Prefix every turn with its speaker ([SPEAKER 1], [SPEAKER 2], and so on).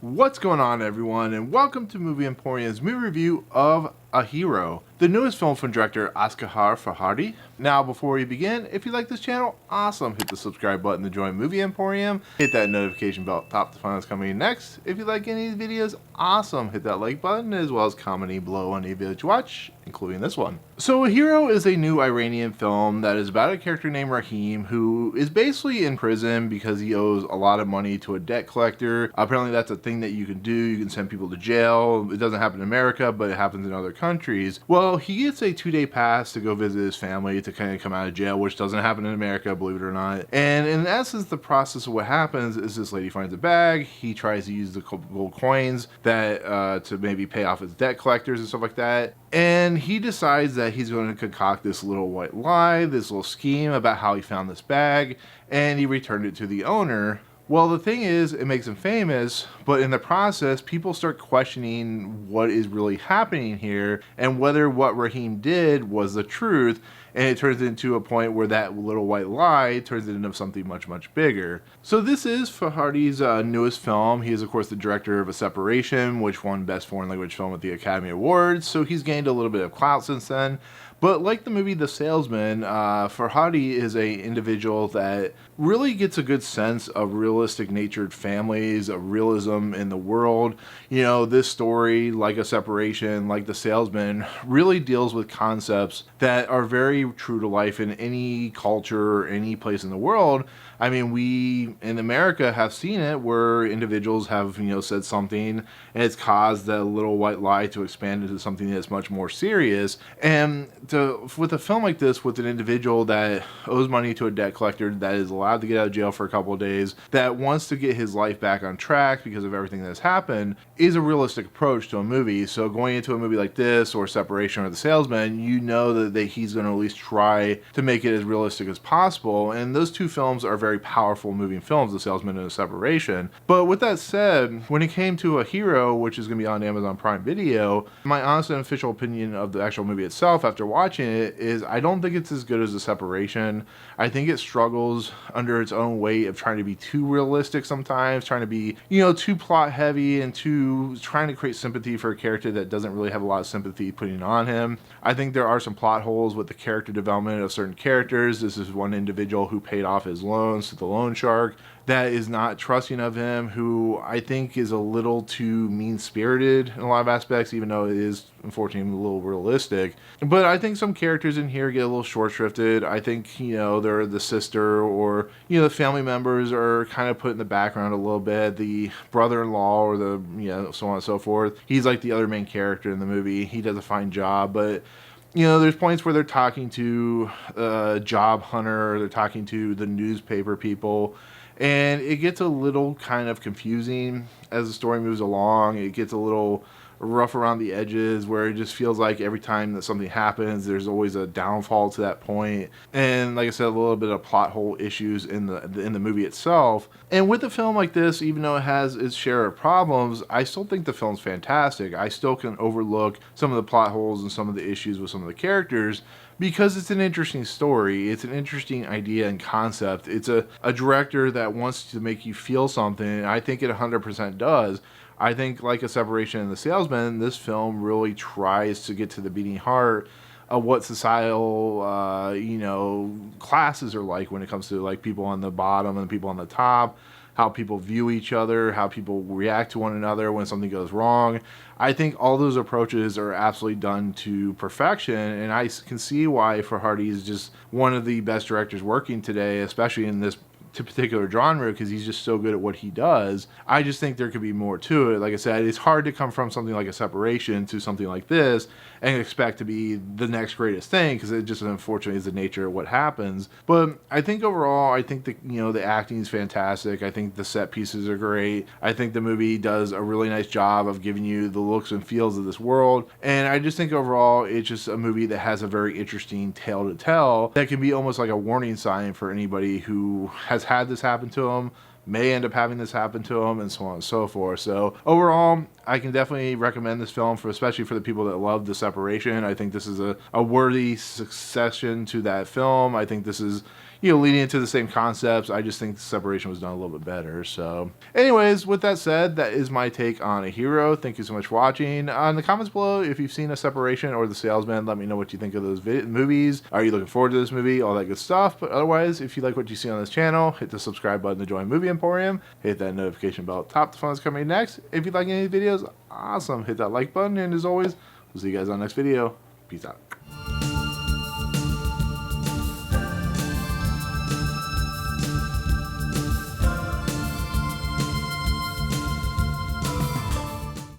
[SPEAKER 1] What's going on, everyone, and welcome to Movie Emporium's movie review of A Hero, the newest film from director Asghar Farhadi. Now, before we begin, if you like this channel, awesome, hit the subscribe button to join Movie Emporium, hit that notification bell at the top to find what's coming next. If you like any of these videos, awesome, hit that like button, as well as commenting below on any video that you watch, including this one. So, A Hero is a new Iranian film that is about a character named Rahim, who is basically in prison because he owes a lot of money to a debt collector. Apparently that's a thing that you can do. You can send people to jail. It doesn't happen in America, but it happens in other countries. Well, he gets a 2-day pass to go visit his family to kind of come out of jail, which doesn't happen in America, believe it or not. And in essence, the process of what happens is this lady finds a bag. He tries to use the gold coins that to maybe pay off his debt collectors and stuff like that. And he decides that he's going to concoct this little white lie, this little scheme about how he found this bag, and he returned it to the owner. Well, the thing is, it makes him famous, but in the process, people start questioning what is really happening here and whether what Rahim did was the truth, and it turns into a point where that little white lie turns into something much, much bigger. So this is Farhadi's newest film. He is, of course, the director of A Separation, which won Best Foreign Language Film at the Academy Awards, so he's gained a little bit of clout since then. But like the movie The Salesman, Farhadi is a individual that really gets a good sense of realistic natured families, of realism in the world. You know, this story, like A Separation, like The Salesman, really deals with concepts that are very true to life in any culture or any place in the world. I mean, we in America have seen it where individuals have, said something and it's caused that little white lie to expand into something that's much more serious. And with a film like this, with an individual that owes money to a debt collector, that is allowed to get out of jail for a couple of days, that wants to get his life back on track because of everything that's happened, is a realistic approach to a movie. So going into a movie like this, or Separation, or The Salesman, you know that he's going to at least try to make it as realistic as possible. And those two films are very powerful moving films, The Salesman and The Separation. But with that said, when it came to A Hero, which is going to be on Amazon Prime Video, my honest and official opinion of the actual movie itself after watching it is I don't think it's as good as The Separation. I think it struggles under its own weight of trying to be too realistic sometimes, trying to be, too plot heavy and trying to create sympathy for a character that doesn't really have a lot of sympathy putting on him. I think there are some plot holes with the character development of certain characters. This is one individual who paid off his loans to the loan shark that is not trusting of him, who I think is a little too mean-spirited in a lot of aspects, even though it is unfortunately a little realistic. But I think some characters in here get a little short-shrifted. I think, they're the sister or, the family members are kind of put in the background a little bit. The brother-in-law or the, so on and so forth. He's like the other main character in the movie. He does a fine job, but there's points where they're talking to a job hunter, they're talking to the newspaper people, and it gets a little kind of confusing as the story moves along. It gets a little rough around the edges where it just feels like every time that something happens, there's always a downfall to that point. And like I said, a little bit of plot hole issues in the movie itself. And with a film like this, even though it has its share of problems, I still think the film's fantastic. I still can overlook some of the plot holes and some of the issues with some of the characters, because it's an interesting story. It's an interesting idea and concept. It's a director that wants to make you feel something, and I think it 100% does. I think, like A Separation and The Salesman, this film really tries to get to the beating heart of what societal, classes are like when it comes to like people on the bottom and people on the top, how people view each other, how people react to one another when something goes wrong. I think all those approaches are absolutely done to perfection, and I can see why Farhadi is just one of the best directors working today, especially in this particular genre, because he's just so good at what he does. I just think there could be more to it. Like I said, it's hard to come from something like A Separation to something like this and expect to be the next greatest thing, because it just unfortunately is the nature of what happens. But I think overall, I think the acting is fantastic. I think the set pieces are great. I think the movie does a really nice job of giving you the looks and feels of this world. And I just think overall, it's just a movie that has a very interesting tale to tell that can be almost like a warning sign for anybody who has had this happen to them, may end up having this happen to them, and so on and so forth. So overall, I can definitely recommend this film, especially for the people that love The Separation. I think this is a worthy succession to that film. I think this is, leading into the same concepts. I just think the separation was done a little bit better. So anyways, with that said, that is my take on A Hero. Thank you so much for watching. In the comments below, if you've seen A Separation or The Salesman, let me know what you think of those movies. Are you looking forward to this movie? All that good stuff. But otherwise, if you like what you see on this channel, hit the subscribe button to join Movie Emporium. Hit that notification bell at the top to find what's coming next. If you like any of these videos, awesome. Hit that like button. And as always, we'll see you guys on the next video. Peace out.